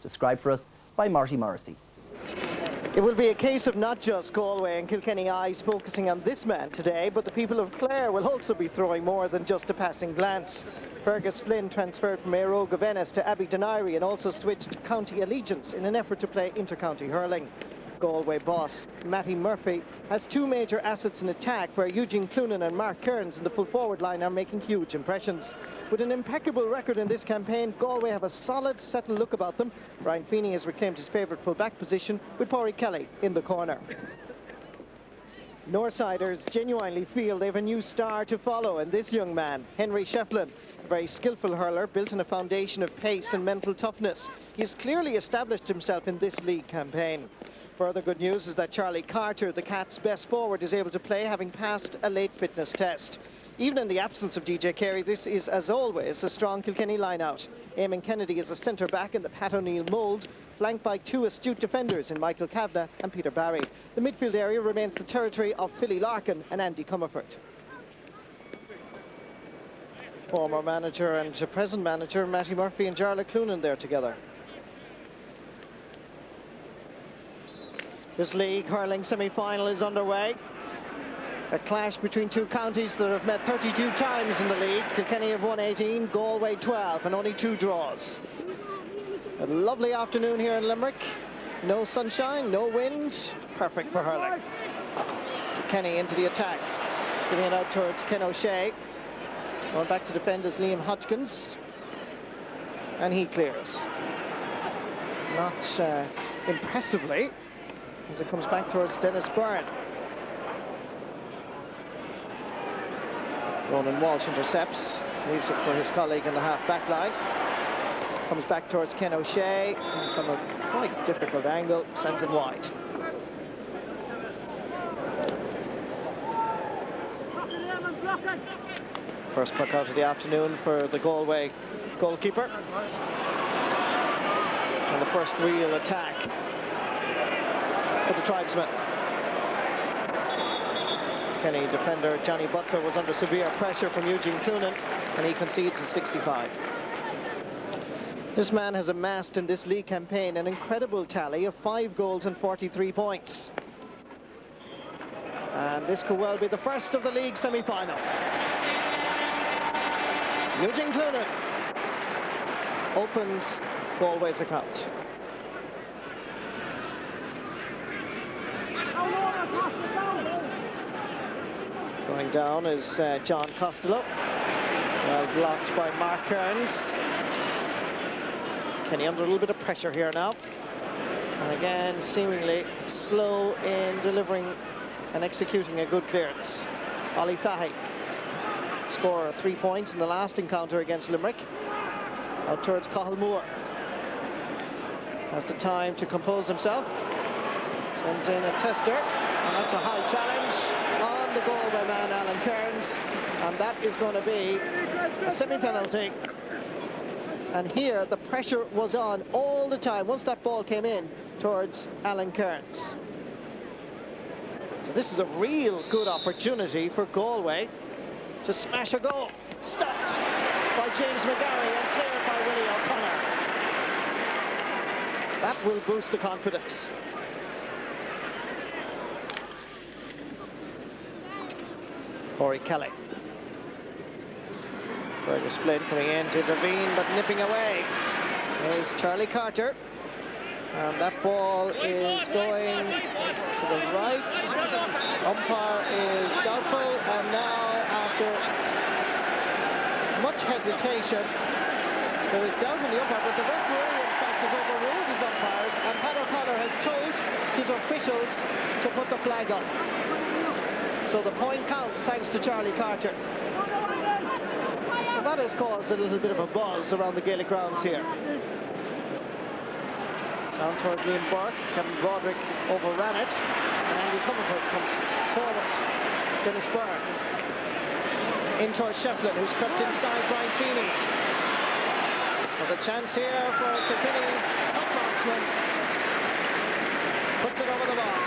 described for us by Marty Morrissey. It will be a case of not just Galway and Kilkenny eyes focusing on this man today, but the people of Clare will also be throwing more than just a passing glance. Fergus Flynn transferred from Éire Óg Venice to Abbey and also switched county allegiance in an effort to play inter-county hurling. Galway boss Matty Murphy has two major assets in attack, where Eugene Cloonan and Mark Kearns in the full forward line are making huge impressions. With an impeccable record in this campaign, Galway have a solid, settled look about them. Brian Feeney has reclaimed his favourite full-back position, with Pádraig Kelly in the corner. Northsiders genuinely feel they have a new star to follow, and this young man, Henry Shefflin, a very skillful hurler built on a foundation of pace and mental toughness. He has clearly established himself in this league campaign. Further good news is that Charlie Carter, the Cats' best forward, is able to play, having passed a late fitness test. Even in the absence of DJ Carey, this is, as always, a strong Kilkenny line-out. Eamon Kennedy is a centre-back in the Pat O'Neill mould, flanked by two astute defenders in Michael Kavanagh and Peter Barry. The midfield area remains the territory of Philly Larkin and Andy Comerford. Former manager and present manager Matty Murphy and Jarlath Cloonan there together. This league hurling semi-final is underway. A clash between two counties that have met 32 times in the league. Kilkenny have won 18, Galway 12, and only 2 draws. A lovely afternoon here in Limerick. No sunshine, no wind. Perfect for hurling. Kilkenny into the attack. Giving it out towards Ken O'Shea. Going back to defend is Liam Hodgkins. And he clears. Not impressively, as it comes back towards Dennis Byrne. Ronan Walsh intercepts, leaves it for his colleague in the half-back line. Comes back towards Ken O'Shea, and from a quite difficult angle, sends it wide. First puck out of the afternoon for the Galway goalkeeper. And the first real attack for the tribesmen. Kenny defender Johnny Butler was under severe pressure from Eugene Cloonan, and he concedes a 65. This man has amassed in this league campaign an incredible tally of 5 goals and 43 points. And this could well be the first of the league semi-final. Eugene Cloonan opens Galway's account. Going down is John Costello. Well blocked by Mark Kearns. Kenny under a little bit of pressure here now. And again, seemingly slow in delivering and executing a good clearance. Ollie Fahy, scorer of 3 points in the last encounter against Limerick. Out towards Cathal Moore. Has the time to compose himself. Sends in a tester, and that's a high challenge on the Galway man, Alan Kearns, and that is going to be a semi-penalty. And here the pressure was on all the time once that ball came in towards Alan Kearns. So this is a real good opportunity for Galway to smash a goal. Stopped by James McGarry and cleared by Willie O'Connor. That will boost the confidence. Pádraig Kelly. Fergus Flynn coming in to intervene, but nipping away is Charlie Carter. And that ball is going to the right. Umpire is doubtful, and now after much hesitation, there is doubt in the umpire, but the referee in fact has overruled his umpires, and Pat O'Connor has told his officials to put the flag up. So the point counts thanks to Charlie Carter. So that has caused a little bit of a buzz around the Gaelic grounds here. Down towards Liam Burke, Kevin Broderick overran it, and Andy Comerford comes forward. Dennis Byrne in towards Shefflin, who's crept inside Brian Feeney. With a chance here for Kilkenny's top marksman. Puts it over the bar.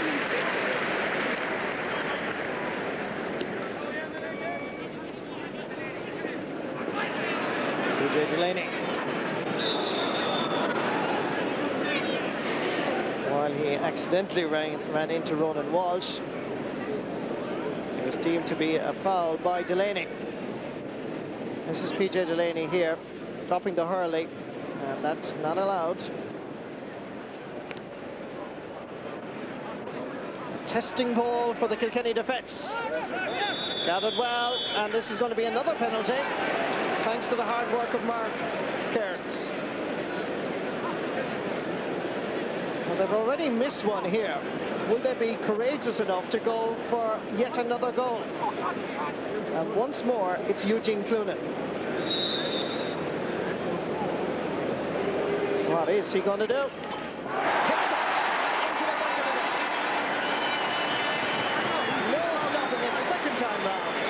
DJ Delaney. accidentally ran into Ronan Walsh. It was deemed to be a foul by Delaney. This is PJ Delaney here, dropping to Hurley, and that's not allowed. Testing ball for the Kilkenny defence. Gathered well, and this is going to be another penalty, thanks to the hard work of Mark Cairns. Well, they've already missed one here. Will they be courageous enough to go for yet another goal? And once more, it's Eugene Clunan. What is he going to do? Hits it into the back of the net. No stopping it, second time round.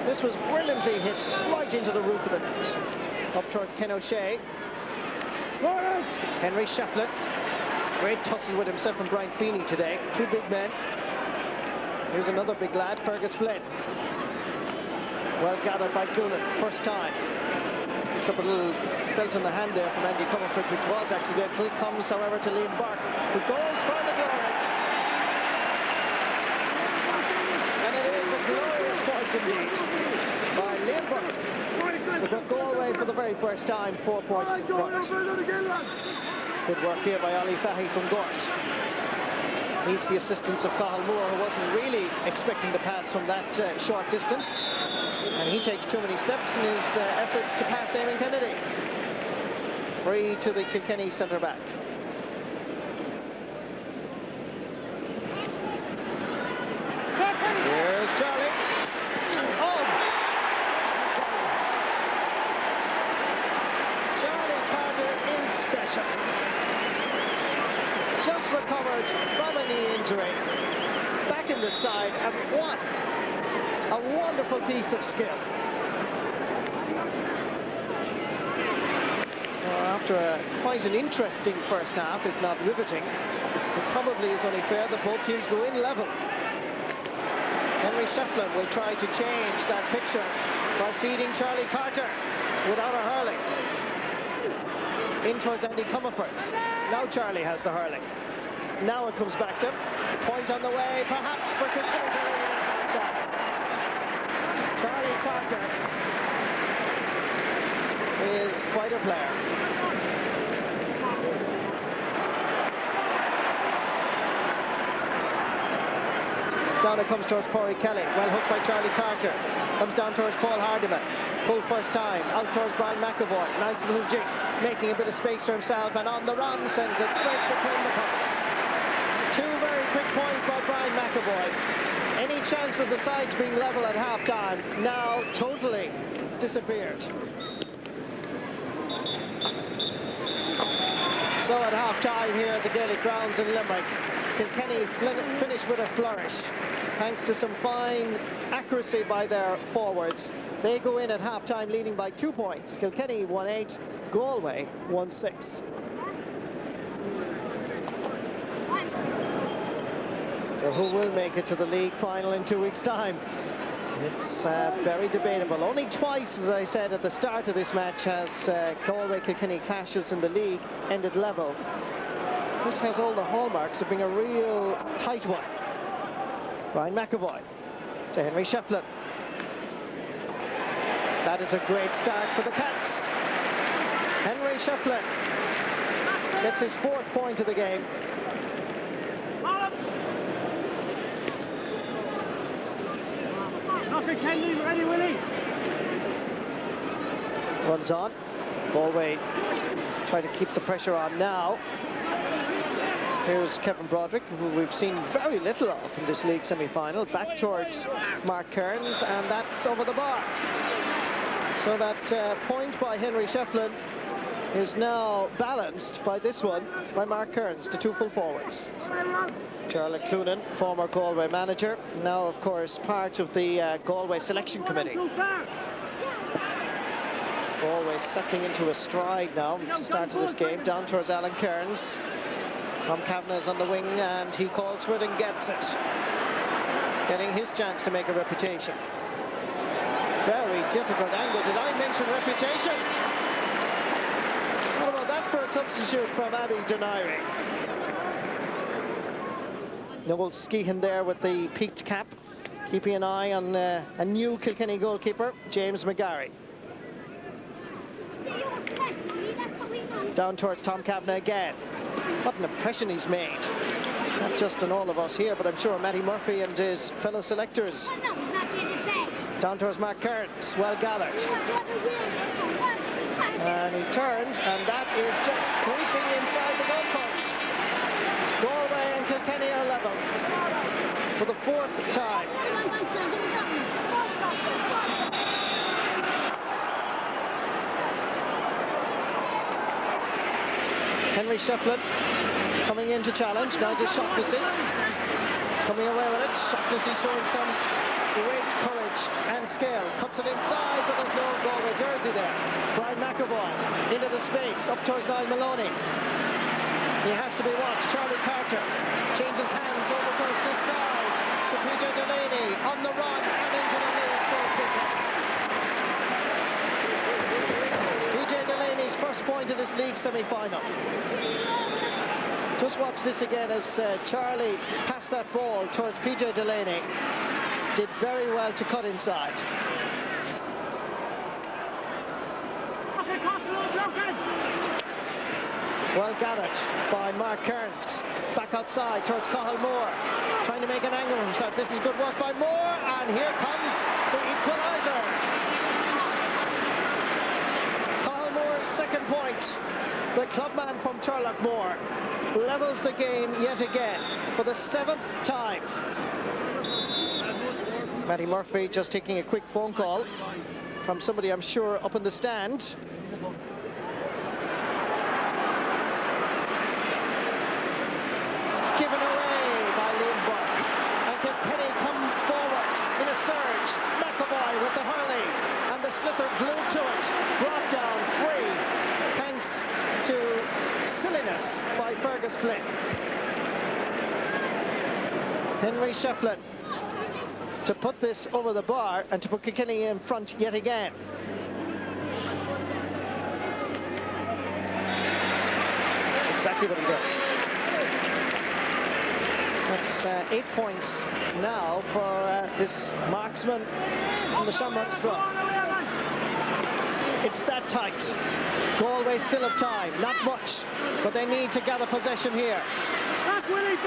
This was brilliantly hit right into the roof of the net. Up towards Ken O'Shea. Henry Shefflin. Great tussle with himself and Brian Feeney today. Two big men. Here's another big lad, Fergus Flynn. Well gathered by Clunan, first time. Picks up a little belt in the hand there from Andy Comerford, which was accidental. Comes, however, to Liam Burke, who goes for the glory. And it is a glorious point indeed by Liam Burke. To put Galway for the very first time 4 points in front. Good work here by Ollie Fahy from Gort. Needs the assistance of Cathal Moore, who wasn't really expecting the pass from that short distance. And he takes too many steps in his efforts to pass Eamon Kennedy. Free to the Kilkenny centre-back. Here's Charlie. Oh! Charlie Carter is special. Just recovered from a knee injury. Back in the side, and what a wonderful piece of skill. After quite an interesting first half, if not riveting, it probably is only fair that both teams go in level. Henry Shefflin will try to change that picture by feeding Charlie Carter without a hurling. In towards Andy Comerford. Now Charlie has the hurling. Now it comes back to him. Point on the way, perhaps for Kilkenny. Charlie Carter is quite a player. Down it comes towards Corey Kelly. Well hooked by Charlie Carter. Comes down towards Paul Hardiman. Pull first time. Out towards Brian McAvoy. Nice little jig. Making a bit of space for himself. And on the run sends it straight between the pucks. Two very quick points by Brian McAvoy. Any chance of the sides being level at half-time now totally disappeared. So at half-time here at the Gaelic grounds in Limerick, Kilkenny finished with a flourish. Thanks to some fine accuracy by their forwards. They go in at half-time leading by 2 points. Kilkenny 1-8, Galway 1-6. So who will make it to the league final in 2 weeks' time? It's very debatable. Only twice, as I said at the start of this match, has Galway-Kilkenny clashes in the league ended level. This has all the hallmarks of being a real tight one. Brian McAvoy to Henry Shefflin. That is a great start for the Cats. Henry Shefflin gets his 4th point of the game. Ready, Willie. Runs on. Galway try to keep the pressure on now. Here's Kevin Broderick, who we've seen very little of in this league semi-final. Back towards Mark Cairns, and that's over the bar. So that point by Henry Shefflin is now balanced by this one by Mark Cairns, the 2 full forwards. Charlie Clunan, former Galway manager, now of course part of the Galway selection committee. Galway settling into a stride now, start of this game, down towards Alan Cairns. Tom Kavanagh's on the wing, and he calls for it and gets it. Getting his chance to make a reputation. Very difficult angle. Did I mention reputation? What about that for a substitute from Abby Donaire. Noel Skehan there with the peaked cap, keeping an eye on a new Kilkenny goalkeeper, James McGarry. Down towards Tom Kavanagh again. What an impression he's made. Not just on all of us here, but I'm sure Matty Murphy and his fellow selectors. Down towards Mark Kearns, well gathered. And he turns, and that is just creeping inside the goalposts. Galway and Kilkenny are level for the fourth time. Henry Shefflin coming in to challenge. Nigel Shaughnessy coming away with it. Shaughnessy showing some great courage and skill. Cuts it inside, but there's no Galway jersey there. Brian McAvoy into the space, up towards Niall Maloney. He has to be watched. Charlie Carter changes hands over towards this side to PJ Delaney on the run and into the lead goal kicker. PJ Delaney's first point in this league semi-final. Just watch this again as Charlie passed that ball towards PJ Delaney. Did very well to cut inside. Well gathered by Mark Kearns. Back outside towards Cathal Moore. Trying to make an angle of himself. This is good work by Moore. And here comes the equaliser. Cathal Moore's second point. The clubman from Turlough levels the game yet again for the seventh time. Matty Murphy just taking a quick phone call from somebody I'm sure up in the stand. Given away by Liam Burke. And Kilkenny come forward in a surge. McAvoy with the hurling. And the slither glued to it. Brought down free. Thanks to silliness by Fergus Flynn. Henry Shefflin to put this over the bar and to put Kilkenny in front yet again. That's exactly what he does. That's 8 points now for this marksman from the Shamrock Scrum. It's that tight. Galway still have time, not much, but they need to gather possession here. Back Willie!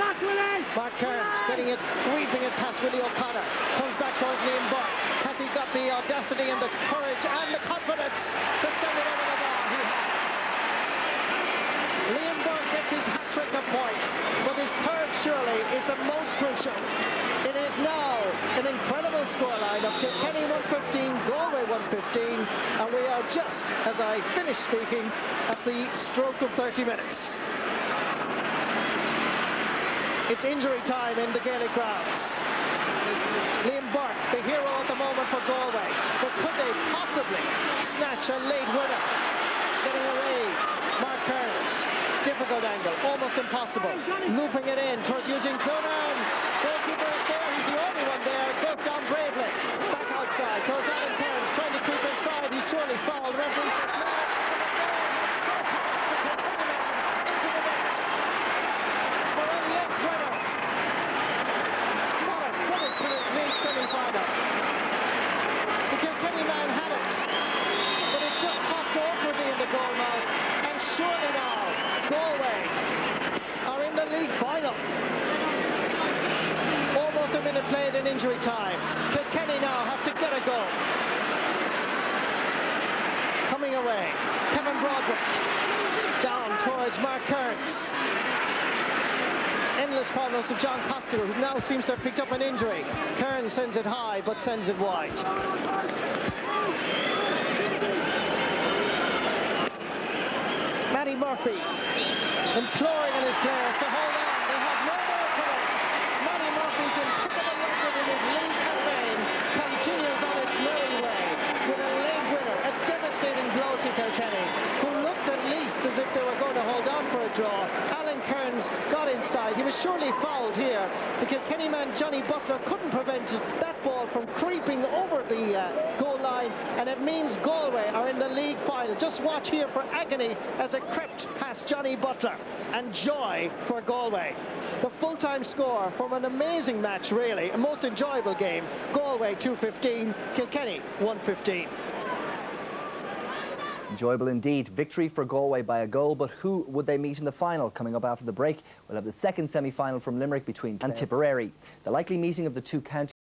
Mark Kearns getting it, sweeping it past Willie O'Connor. Comes back towards Liam Burke. Has he got the audacity and the courage and the confidence to send it over the bar? He has. Liam Burke gets his hat-trick of points, but his third surely is the most crucial. It is now an incredible scoreline of Kilkenny 115, Galway 115, and we are just, as I finish speaking, at the stroke of 30 minutes. It's injury time in the Gaelic grounds. Liam Burke, the hero at the moment for Galway, but could they possibly snatch a late winner? Getting away, Mark Kearns. Difficult angle, almost impossible. Looping it in towards Eugene Clunan. Goalkeeper is there, he's the only one there. Goes down bravely. Back outside towards Alan Kearns, trying to creep inside. He's surely fouled. The referee says no. Into the net. For a late winner. What a finish to this league semi-final. The Kilkenny man had it, but it just hopped awkwardly in the goal mouth. And surely now, Galway are in the league final. Almost a minute played in injury time. Kilkenny now have to get a goal. Coming away, Kevin Broderick down towards Mark Kearns. Endless problems to John Costello, who now seems to have picked up an injury. Kearns sends it high, but sends it wide. Matty Murphy imploring on his players to hold on. They have no more to it. Matty Murphy's impeccable record in his league campaign continues on its merry way with a late winner, a devastating blow to Kilkenny, who looked at least as if they were going to hold on for a draw. Alan Kearns got inside. outside. He was surely fouled here. The Kilkenny man, Johnny Butler, couldn't prevent that ball from creeping over the goal line, and it means Galway are in the league final. Just watch here for agony as it crept past Johnny Butler, and joy for Galway. The full-time score from an amazing match, really, a most enjoyable game. Galway 2-15, Kilkenny 1-15. Enjoyable indeed. Victory for Galway by a goal, but who would they meet in the final? Coming up after the break, we'll have the second semi-final from Limerick between and Tipperary. The likely meeting of the two counties